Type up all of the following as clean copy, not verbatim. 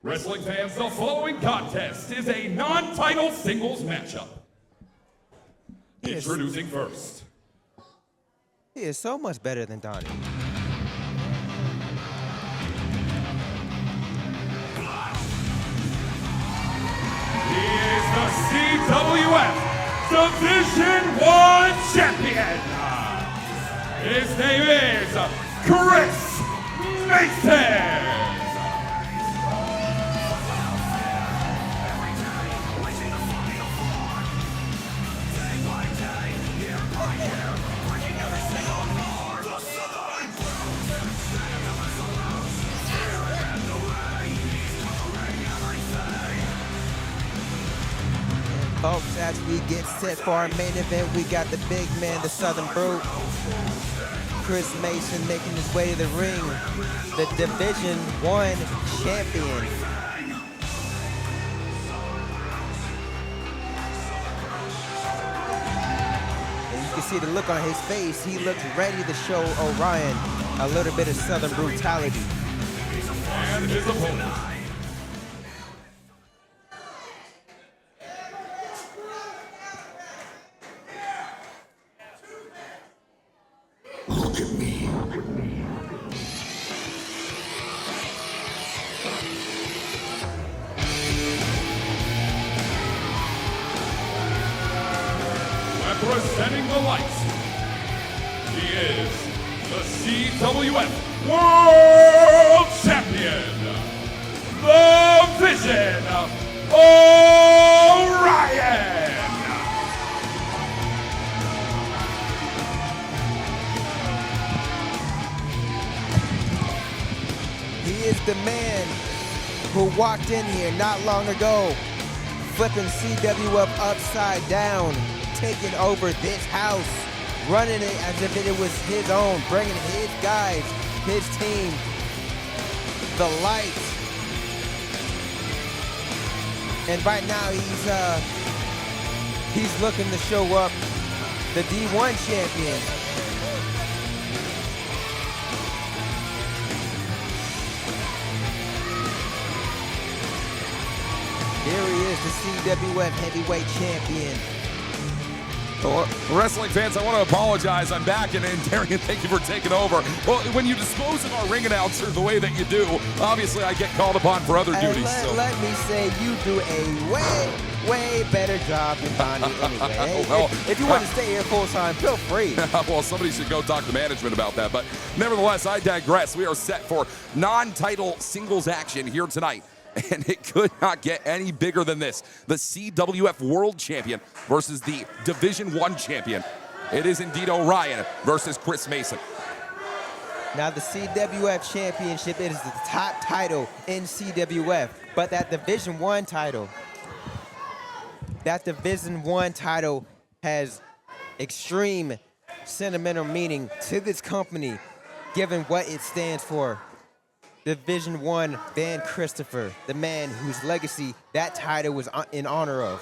Wrestling fans, the following contest is a non-title singles matchup. Introducing first. He is so much better than Donnie. He is the CWF Division I Champion. His name is Chris Mason. Folks, as we get set for our main event, we got the big man, the Southern Brute, Chris Mason, making his way to the ring, the Division I champion. And you can see the look on his face. He looks ready to show Orion a little bit of Southern brutality. And his opponent. Look at me. Representing the lights, he is the CWF World Champion, the Vision Orion. He is the man who walked in here not long ago, flipping CWF upside down, taking over this house, running it as if it was his own, bringing his guys, his team, the light. And right now he's looking to show up the D1 champion. Here he is, the CWF Heavyweight Champion. Well, wrestling fans, I want to apologize. I'm back, and Darian, thank you for taking over. Well, when you dispose of our ring announcer the way that you do, obviously I get called upon for other duties. Let me say, you do a way better job than Donnie anyway. Well, if you want to stay here full time, feel free. Well, somebody should go talk to management about that. But nevertheless, I digress. We are set for non-title singles action here tonight. And it could not get any bigger than this. The CWF World Champion versus the Division I Champion. It is indeed Orion versus Chris Mason. Now the CWF Championship, it is the top title in CWF. But that Division I title, has extreme sentimental meaning to this company, given what it stands for. Division I Van Christopher, the man whose legacy that title was in honor of.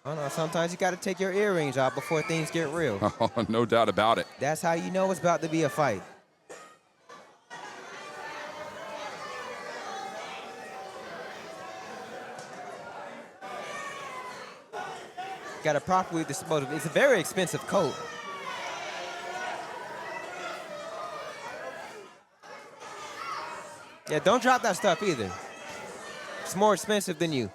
I don't know, sometimes you gotta take your earrings out before things get real. Oh, no doubt about it. That's how you know it's about to be a fight. Got to properly dispose of it. It's a very expensive coat. Yeah, don't drop that stuff either. It's more expensive than you.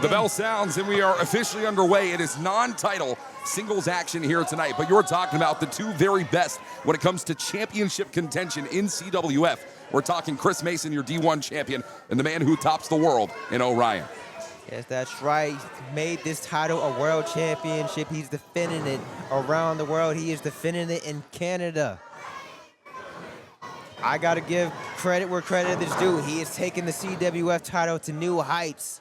The bell sounds, and we are officially underway. It is non-title singles action here tonight, but you're talking about the two very best when it comes to championship contention in CWF. We're talking Chris Mason, your D1 champion, and the man who tops the world in Orion. Yes, that's right. He made this title a world championship. He's defending it around the world. He is defending it in Canada. I got to give credit where credit is due. He is taking the CWF title to new heights.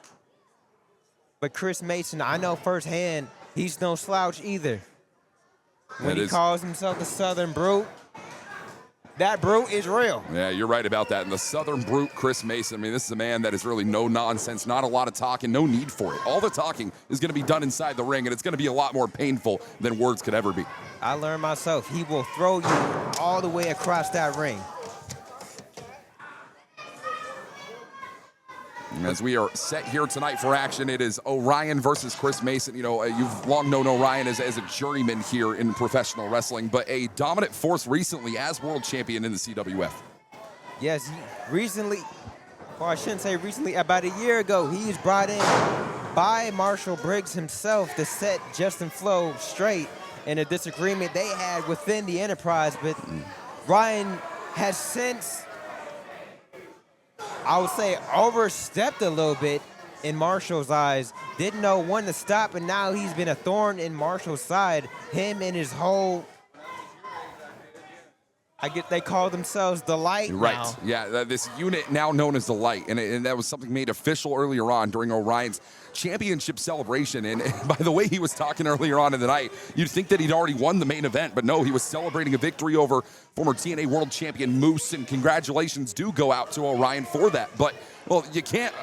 But Chris Mason, I know firsthand, he's no slouch either. When he calls himself the Southern Brute, That brute is real. Yeah, you're right about that. And the Southern brute, Chris Mason, I mean, this is a man that is really no nonsense, not a lot of talking, no need for it. All the talking is going to be done inside the ring, and it's going to be a lot more painful than words could ever be. I learned myself, he will throw you all the way across that ring. As we are set here tonight for action, it is Orion versus Chris Mason. You know, you've long known Orion as a journeyman here in professional wrestling, but a dominant force recently as world champion in the CWF. Yes, he recently, well, I shouldn't say recently, about a year ago, he was brought in by Marshall Briggs himself to set Justin Flo straight in a disagreement they had within the Enterprise, but Ryan has since, I would say, overstepped a little bit in Marshall's eyes. Didn't know when to stop, and now he's been a thorn in Marshall's side. Him and his whole, I get they call themselves the Light Right. now. Yeah, this unit now known as the Light, and that was something made official earlier on during Orion's championship celebration. And by the way he was talking earlier on in the night, you'd think that he'd already won the main event, but no, he was celebrating a victory over former TNA World Champion Moose, and congratulations do go out to Orion for that. But, well, you can't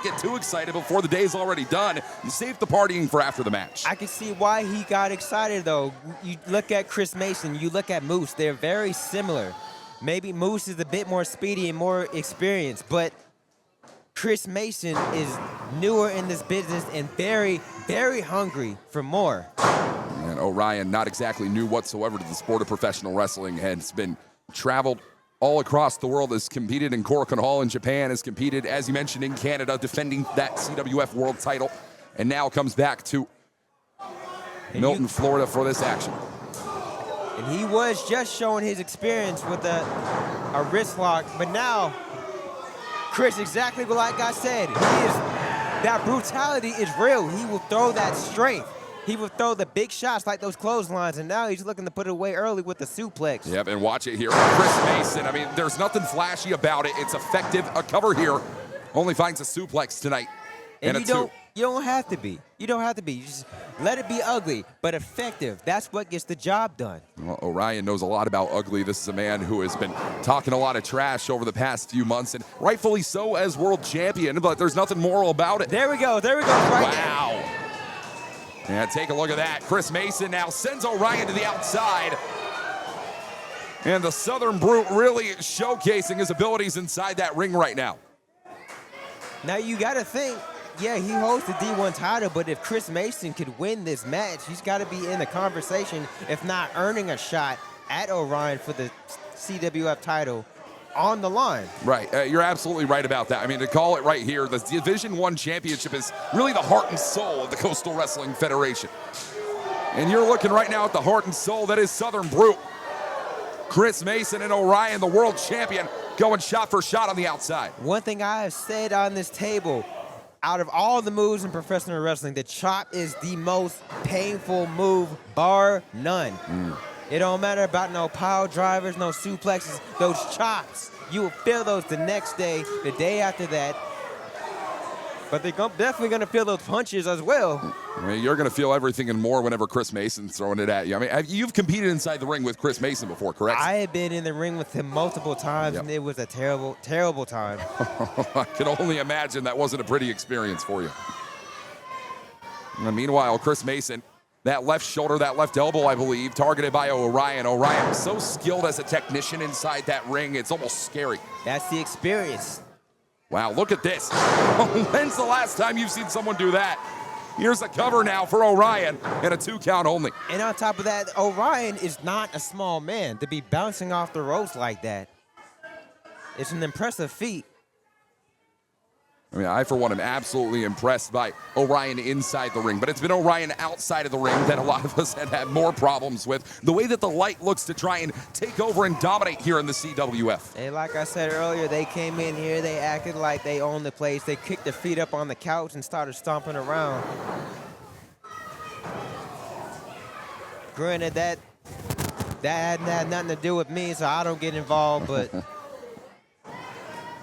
get too excited before the day's already done. You save the partying for after the match. I can see why he got excited, though. You look at Chris Mason, you look at Moose, they're very similar. Maybe Moose is a bit more speedy and more experienced, but Chris Mason is newer in this business and very, very hungry for more. And Orion, not exactly new whatsoever to the sport of professional wrestling, has been traveled all across the world, has competed in Korakuen Hall in Japan, has competed, as you mentioned, in Canada, defending that CWF world title, and now comes back to Milton, Florida for this action. And he was just showing his experience with a wrist lock, but now, Chris, exactly like I said, that brutality is real. He will throw that strength. He will throw the big shots like those clotheslines, and now he's looking to put it away early with the suplex. Yep, and watch it here. Chris Mason, I mean, there's nothing flashy about it. It's effective. A cover here. Only finds a suplex tonight. And you don't have to be. You don't have to be. You just let it be ugly, but effective. That's what gets the job done. Well, Orion knows a lot about ugly. This is a man who has been talking a lot of trash over the past few months, and rightfully so as world champion, but there's nothing moral about it. There we go. There we go. Right wow. Yeah, take a look at that. Chris Mason now sends Orion to the outside. And the Southern Brute really showcasing his abilities inside that ring right now. Now you got to think, yeah, he holds the D1 title, but if Chris Mason could win this match, he's got to be in the conversation, if not earning a shot at Orion for the CWF title on the line. Right, you're absolutely right about that. I mean, to call it right here, the Division I Championship is really the heart and soul of the Coastal Wrestling Federation. And you're looking right now at the heart and soul that is Southern Brute. Chris Mason and Orion, the world champion, going shot for shot on the outside. One thing I have said on this table, out of all the moves in professional wrestling, the chop is the most painful move, bar none. It don't matter about no pile drivers, no suplexes, those chops. You will feel those the next day, the day after that. But they're definitely going to feel those punches as well. I mean, you're going to feel everything and more whenever Chris Mason's throwing it at you. I mean, you've competed inside the ring with Chris Mason before, correct? I have been in the ring with him multiple times, and it was a terrible, terrible time. I can only imagine that wasn't a pretty experience for you. And meanwhile, Chris Mason, that left shoulder, that left elbow, I believe, targeted by Orion. Orion was so skilled as a technician inside that ring, it's almost scary. That's the experience. Wow, look at this. When's the last time you've seen someone do that? Here's a cover now for Orion and a 2 count only. And on top of that, Orion is not a small man to be bouncing off the ropes like that. It's an impressive feat. I mean, I, for one, am absolutely impressed by Orion inside the ring, but it's been Orion outside of the ring that a lot of us have had more problems with. The way that the Light looks to try and take over and dominate here in the CWF. And like I said earlier, they came in here, they acted like they owned the place. They kicked their feet up on the couch and started stomping around. Granted, that hadn't had nothing to do with me, so I don't get involved, but...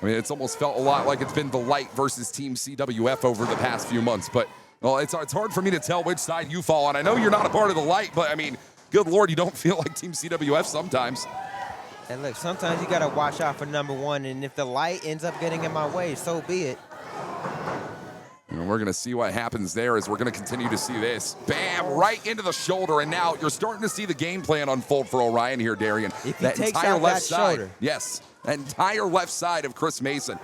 I mean, it's almost felt a lot like it's been the Light versus Team CWF over the past few months. But, well, it's hard for me to tell which side you fall on. I know you're not a part of the Light, but, I mean, good Lord, you don't feel like Team CWF sometimes. And look, sometimes you got to watch out for number one, and if the light ends up getting in my way, so be it. And we're going to see what happens there as we're going to continue to see this. Bam, right into the shoulder. And now you're starting to see the game plan unfold for Orion here, Darian. If he takes out that shoulder. Yes, that entire left side of Chris Mason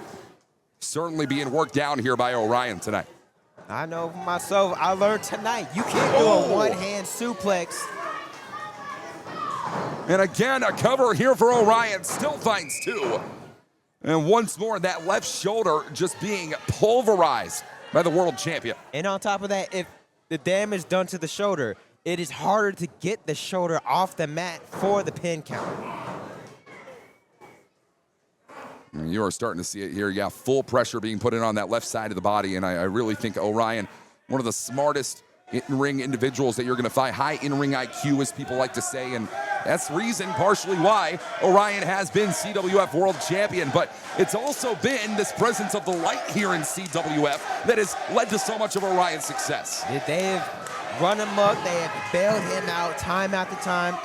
certainly being worked down here by Orion tonight. I know for myself, I learned tonight, you can't do a one-hand suplex. And again, a cover here for Orion, still finds two. And once more, that left shoulder just being pulverized by the world champion. And on top of that, if the damage done to the shoulder, it is harder to get the shoulder off the mat for the pin count. And you are starting to see it here. Yeah, full pressure being put in on that left side of the body. And I really think Orion, one of the smartest in-ring individuals that you're going to find. High in-ring IQ, as people like to say. And that's the reason, partially, why Orion has been CWF World Champion. But it's also been this presence of the light here in CWF that has led to so much of Orion's success. They have run amok. They have bailed him out time after time.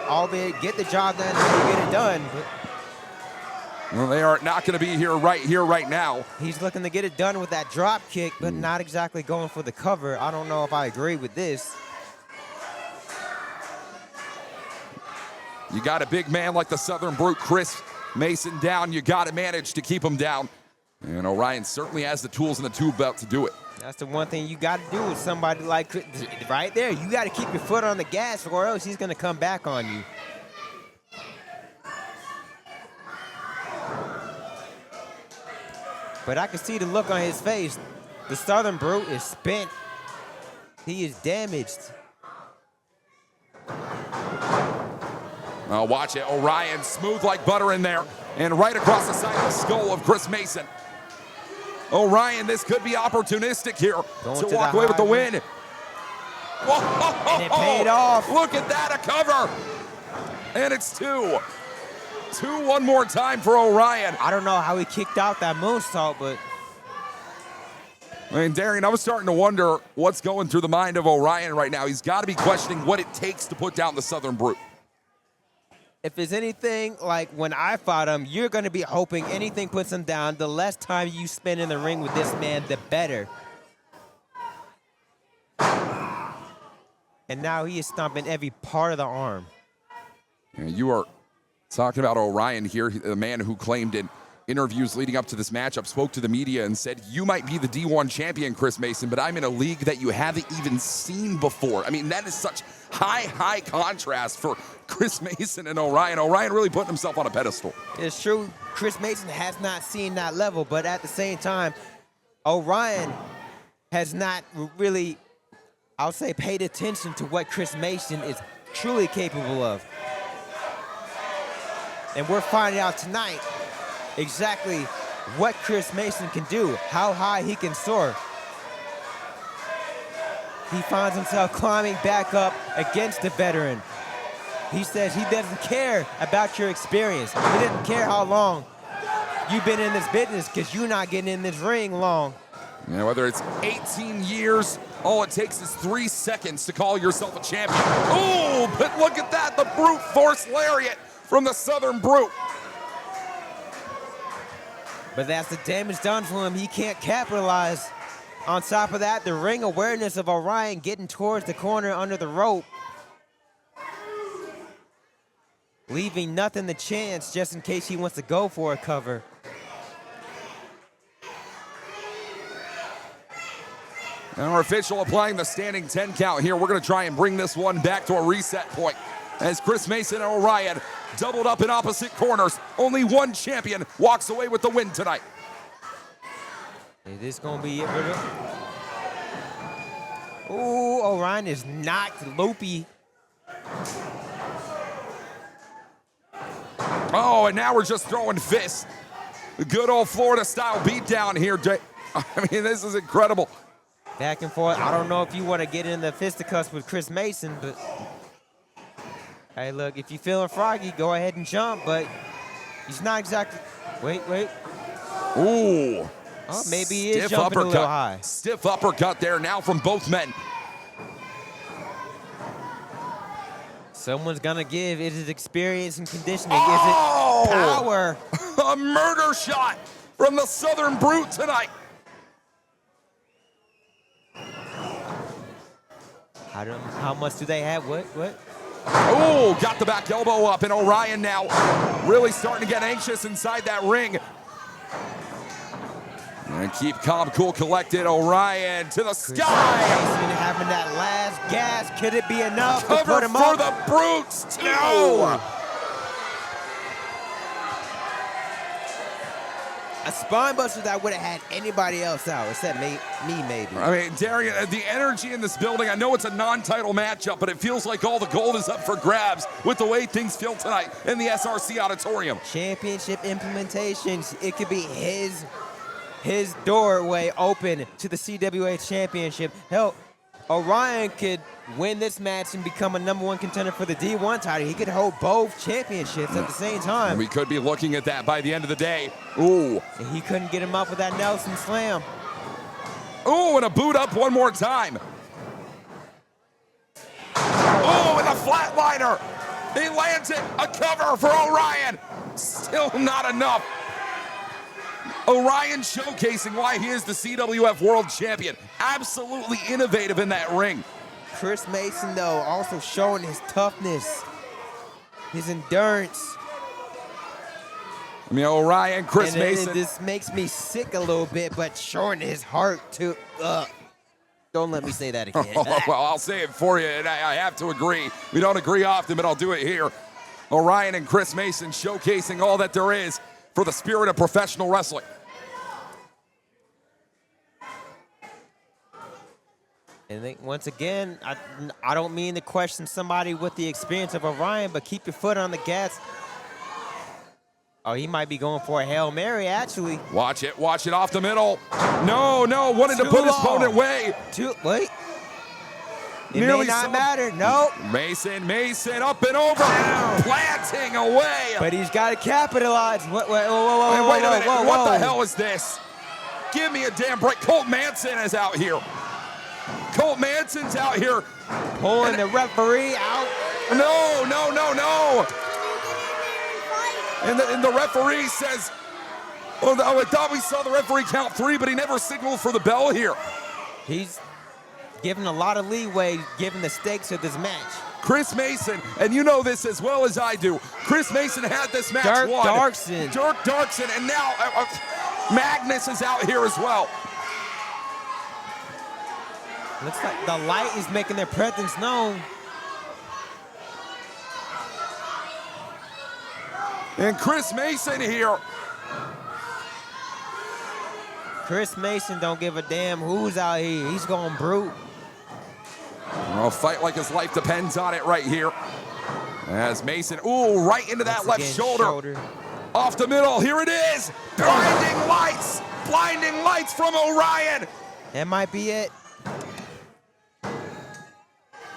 Albeit, get the job done and get it done. Well, they are not going to be here, right now. He's looking to get it done with that drop kick, but not exactly going for the cover. I don't know if I agree with this. You got a big man like the Southern Brute, Chris Mason, down. You got to manage to keep him down. And Orion certainly has the tools in the tool belt to do it. That's the one thing you got to do with somebody like Chris. Right there. You got to keep your foot on the gas, or else he's going to come back on you. But I can see the look on his face. The Southern Brute is spent. He is damaged. Watch it. Orion smooth like butter in there. And right across the side of the skull of Chris Mason. Orion, this could be opportunistic here to walk away with the win. Whoa, and it paid off. Look at that, a cover. And it's two. Two one more time for Orion. I don't know how he kicked out that moonsault, but... I mean, Darian, I was starting to wonder what's going through the mind of Orion right now. He's got to be questioning what it takes to put down the Southern Brute. If it's anything like when I fought him, you're going to be hoping anything puts him down. The less time you spend in the ring with this man, the better. And now he is stomping every part of the arm. And you are talking about Orion here, the man who claimed in interviews leading up to this matchup, spoke to the media and said, you might be the D1 champion, Chris Mason, but I'm in a league that you haven't even seen before. I mean, that is such high contrast for Chris Mason and Orion. Orion really putting himself on a pedestal. It's true, Chris Mason has not seen that level, but at the same time, Orion has not really, I'll say, paid attention to what Chris Mason is truly capable of. And we're finding out tonight exactly what Chris Mason can do, how high he can soar. He finds himself climbing back up against the veteran. He says he doesn't care about your experience. He doesn't care how long you've been in this business, because you're not getting in this ring long. Yeah, whether it's 18 years, all it takes is 3 seconds to call yourself a champion. Oh, but look at that, the brute force lariat from the Southern Brute. But that's the damage done for him. He can't capitalize. On top of that, the ring awareness of Orion getting towards the corner under the rope, leaving nothing to chance just in case he wants to go for a cover. And our official applying the standing 10 count here. We're going to try and bring this one back to a reset point as Chris Mason and Orion doubled up in opposite corners. Only one champion walks away with the win tonight. Is this going to be it for them? Ooh, Orion is knocked loopy. Oh, and now we're just throwing fists. The good old Florida-style beatdown here. I mean, this is incredible. Back and forth. I don't know if you want to get in the fisticuffs with Chris Mason, but hey, look, if you're feeling froggy, go ahead and jump, but he's not exactly. Wait. Ooh. Oh, maybe he is jumping a little high. Stiff uppercut there now from both men. Someone's gonna give. It is experience and conditioning. Oh! Is it power? A murder shot from the Southern Brute tonight. How much do they have? What? Oh, got the back elbow up, and Orion now really starting to get anxious inside that ring. And keep calm, cool, collected. Orion to the sky. Mason having that last gas. Could it be enough to Cover put him for up? the Brutes, too. No. A spine buster that would have had anybody else out, except me maybe. I mean, Darian, the energy in this building, I know it's a non-title matchup, but it feels like all the gold is up for grabs with the way things feel tonight in the SRC Auditorium. Championship implementations. It could be his doorway open to the CWF Championship. Hell, Orion could win this match and become a #1 contender for the D1 title. He could hold both championships at the same time. We could be looking at that by the end of the day. Ooh. And he couldn't get him up with that Nelson Slam. Ooh, and a boot up one more time. Ooh, and a flatliner. He lands it. A cover for Orion. Still not enough. Orion showcasing why he is the CWF World Champion. Absolutely innovative in that ring. Chris Mason, though, also showing his toughness, his endurance. I mean, Orion, Chris Mason. This makes me sick a little bit, but showing his heart too. Don't let me say that again. Well, I'll say it for you, and I have to agree. We don't agree often, but I'll do it here. Orion and Chris Mason showcasing all that there is for the spirit of professional wrestling. And then, once again, I don't mean to question somebody with the experience of Orion, but keep your foot on the gas. Oh, he might be going for a Hail Mary, actually. Watch it off the middle. No, wanted to put his opponent away. Wait. It Nearly may not so. matter. No. Mason, up and over, planting away. But he's got to capitalize. Whoa, Wait a minute, whoa. what the hell is this? Give me a damn break. Colt Manson is out here. Colt Manson's out here. Pulling the referee out. No. And the referee says, oh, I thought we saw the referee count 3, but he never signaled for the bell here. He's given a lot of leeway, given the stakes of this match. Chris Mason, and you know this as well as I do, Chris Mason had this match won. Dirk Darkson, and now Magnus is out here as well. Looks like the light is making their presence known. And Chris Mason here. Chris Mason don't give a damn who's out here. He's going brute. Well, fight like his life depends on it right here. As Mason, ooh, right into that left shoulder. Off the middle, here it is. Blinding lights from Orion. That might be it.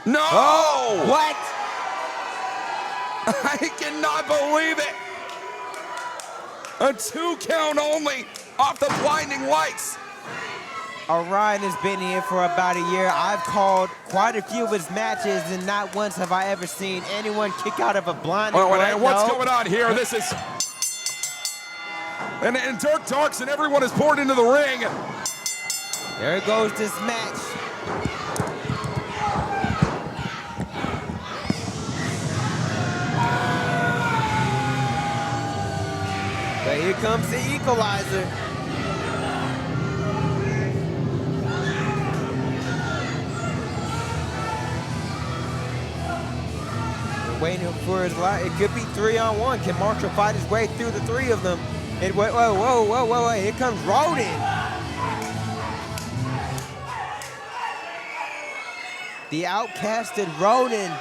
No! Oh, what? I cannot believe it. A 2 count only off the blinding lights. Orion has been here for about a year. I've called quite a few of his matches, and not once have I ever seen anyone kick out of a blinding light. And what's going on here? This is... And Dirk Darks and everyone is poured into the ring. There goes this match. But here comes the equalizer. We're waiting for his light. It could be 3-on-1. Can Marshall fight his way through the 3 of them? And whoa. Here comes Roden. The outcasted Roden.